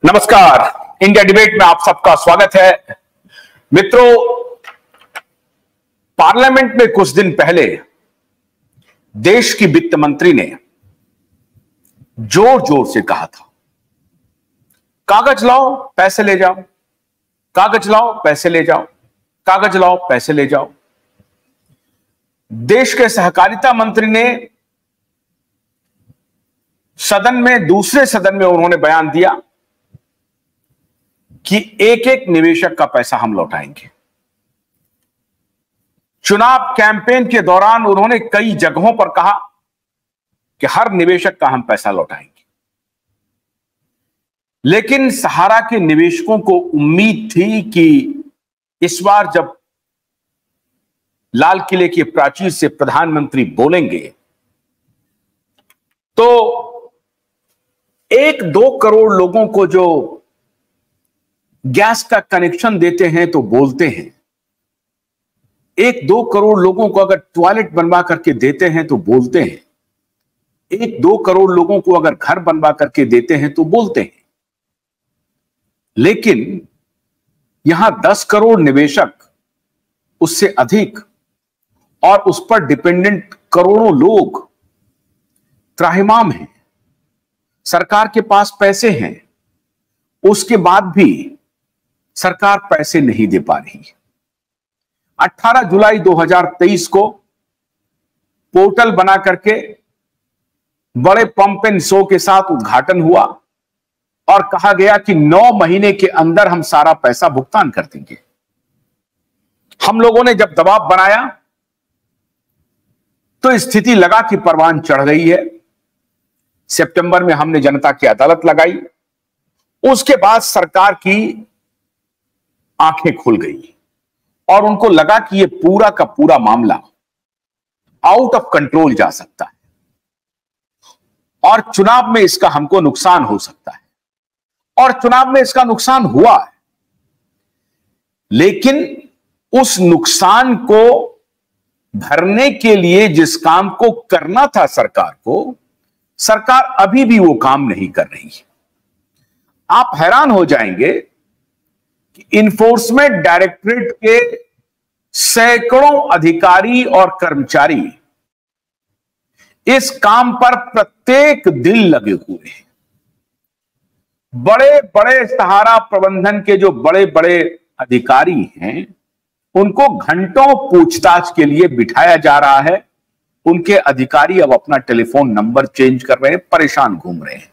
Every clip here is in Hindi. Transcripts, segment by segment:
नमस्कार, इंडिया डिबेट में आप सबका स्वागत है। मित्रों, पार्लियामेंट में कुछ दिन पहले देश की वित्त मंत्री ने जोर जोर से कहा था, कागज लाओ पैसे ले जाओ, कागज लाओ पैसे ले जाओ, कागज लाओ पैसे ले जाओ। देश के सहकारिता मंत्री ने दूसरे सदन में उन्होंने बयान दिया कि एक एक निवेशक का पैसा हम लौटाएंगे। चुनाव कैंपेन के दौरान उन्होंने कई जगहों पर कहा कि हर निवेशक का हम पैसा लौटाएंगे, लेकिन सहारा के निवेशकों को उम्मीद थी कि इस बार जब लाल किले की प्राचीर से प्रधानमंत्री बोलेंगे तो 1-2 करोड़ लोगों को जो गैस का कनेक्शन देते हैं तो बोलते हैं, 1-2 करोड़ लोगों को अगर टॉयलेट बनवा करके देते हैं तो बोलते हैं, 1-2 करोड़ लोगों को अगर घर बनवा करके देते हैं तो बोलते हैं, लेकिन यहां 10 करोड़ निवेशक, उससे अधिक और उस पर डिपेंडेंट करोड़ों लोग त्राहिमाम हैं। सरकार के पास पैसे हैं, उसके बाद भी सरकार पैसे नहीं दे पा रही। 18 जुलाई 2023 को पोर्टल बना करके बड़े पंप एंड शो के साथ उद्घाटन हुआ और कहा गया कि 9 महीने के अंदर हम सारा पैसा भुगतान कर देंगे। हम लोगों ने जब दबाव बनाया तो स्थिति लगा कि परवान चढ़ रही है। सितंबर में हमने जनता की अदालत लगाई, उसके बाद सरकार की आंखें खुल गई और उनको लगा कि यह पूरा का पूरा मामला आउट ऑफ कंट्रोल जा सकता है और चुनाव में इसका हमको नुकसान हो सकता है, और चुनाव में इसका नुकसान हुआ है। लेकिन उस नुकसान को भरने के लिए जिस काम को करना था सरकार को, सरकार अभी भी वो काम नहीं कर रही है। आप हैरान हो जाएंगे कि इन्फोर्समेंट डायरेक्टरेट के सैकड़ों अधिकारी और कर्मचारी इस काम पर प्रत्येक दिन लगे हुए हैं। बड़े बड़े सहारा प्रबंधन के जो बड़े बड़े अधिकारी हैं, उनको घंटों पूछताछ के लिए बिठाया जा रहा है। उनके अधिकारी अब अपना टेलीफोन नंबर चेंज कर रहे हैं, परेशान घूम रहे हैं।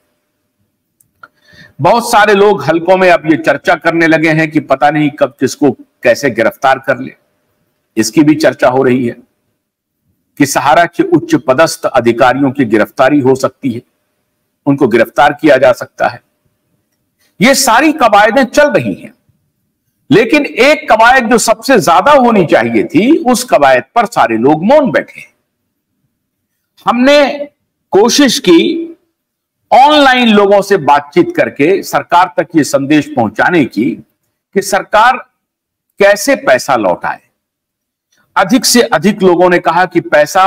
बहुत सारे लोग हलकों में अब ये चर्चा करने लगे हैं कि पता नहीं कब किसको कैसे गिरफ्तार कर ले। इसकी भी चर्चा हो रही है कि सहारा के उच्च पदस्थ अधिकारियों की गिरफ्तारी हो सकती है, उनको गिरफ्तार किया जा सकता है। ये सारी कवायदें चल रही हैं, लेकिन एक कवायद जो सबसे ज्यादा होनी चाहिए थी, उस कवायद पर सारे लोग मौन बैठे। हमने कोशिश की ऑनलाइन लोगों से बातचीत करके सरकार तक ये संदेश पहुंचाने की कि सरकार कैसे पैसा लौटाए। अधिक से अधिक लोगों ने कहा कि पैसा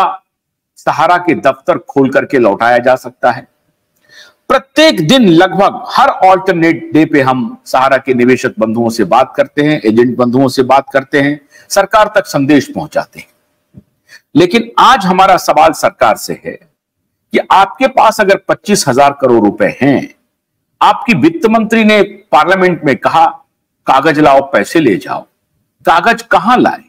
सहारा के दफ्तर खोल करके लौटाया जा सकता है। प्रत्येक दिन लगभग हर ऑल्टरनेट डे पे हम सहारा के निवेशक बंधुओं से बात करते हैं, एजेंट बंधुओं से बात करते हैं, सरकार तक संदेश पहुंचाते हैं। लेकिन आज हमारा सवाल सरकार से है कि आपके पास अगर 25,000 करोड़ रुपए हैं, आपकी वित्त मंत्री ने पार्लियामेंट में कहा कागज लाओ पैसे ले जाओ, कागज कहां लाए,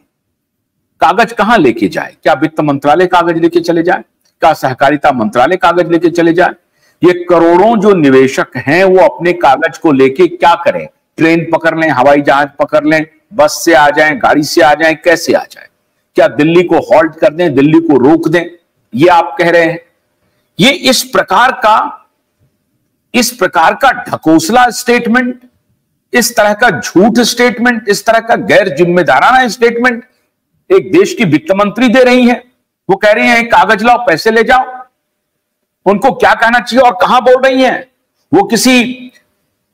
कागज कहां लेके जाए? क्या वित्त मंत्रालय कागज लेके चले जाए? क्या सहकारिता मंत्रालय कागज लेके चले जाए? ये करोड़ों जो निवेशक हैं वो अपने कागज को लेके क्या करें? ट्रेन पकड़ लें, हवाई जहाज पकड़ लें, बस से आ जाएं, गाड़ी से आ जाएं, कैसे आ जाएं? क्या दिल्ली को हॉल्ट कर दें, दिल्ली को रोक दें? ये आप कह रहे हैं। ये इस प्रकार का ढकोसला स्टेटमेंट, इस तरह का झूठ स्टेटमेंट, इस तरह का गैर जिम्मेदाराना स्टेटमेंट एक देश की वित्त मंत्री दे रही हैं। वो कह रही हैं कागज लाओ पैसे ले जाओ। उनको क्या कहना चाहिए और कहां बोल रही हैं? वो किसी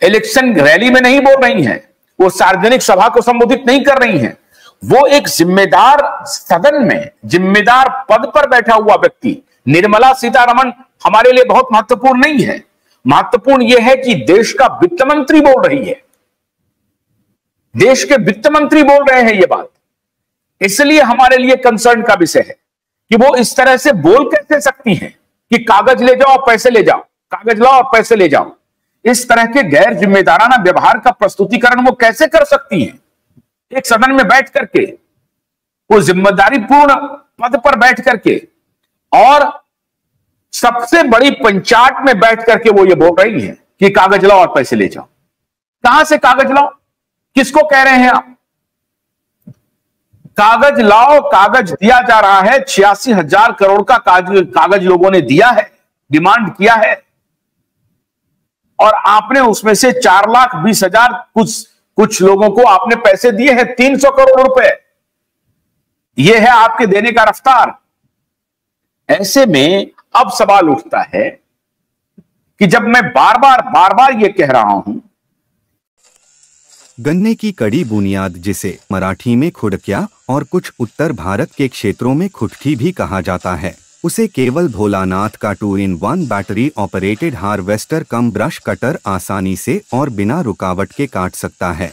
इलेक्शन रैली में नहीं बोल रही हैं, वो सार्वजनिक सभा को संबोधित नहीं कर रही हैं। वो एक जिम्मेदार सदन में जिम्मेदार पद पर बैठा हुआ व्यक्ति, निर्मला सीतारमण हमारे लिए बहुत महत्वपूर्ण नहीं है, महत्वपूर्ण यह है कि देश का वित्त मंत्री बोल रही है, देश के वित्त मंत्री बोल रहे हैं ये बात, इसलिए हमारे लिए कंसर्न का विषय है कि वो इस तरह से बोल कैसे सकती हैं कि कागज ले जाओ पैसे ले जाओ, कागज लाओ और पैसे ले जाओ। इस तरह के गैर जिम्मेदाराना व्यवहार का प्रस्तुतिकरण वो कैसे कर सकती हैं एक सदन में बैठ करके, वो जिम्मेदारीपूर्ण पद पर बैठ करके, और सबसे बड़ी पंचायत में बैठ करके वो ये बोल रही है कि कागज लाओ और पैसे ले जाओ। कहां से कागज लाओ, किसको कह रहे हैं आप? कागज लाओ, कागज दिया जा रहा है, 86,000 करोड़ का कागज लोगों ने दिया है, डिमांड किया है, और आपने उसमें से 4,20,000 कुछ लोगों को आपने पैसे दिए हैं, 300 करोड़ रुपए। यह है आपके देने का रफ्तार। ऐसे में अब सवाल उठता है कि जब मैं बार बार यह कह रहा हूं, गन्ने की कड़ी बुनियाद, जिसे मराठी में खुडक्या और कुछ उत्तर भारत के क्षेत्रों में खुटकी भी कहा जाता है, उसे केवल भोलानाथ का 2-in-1 बैटरी ऑपरेटेड हार्वेस्टर कम ब्रश कटर आसानी से और बिना रुकावट के काट सकता है।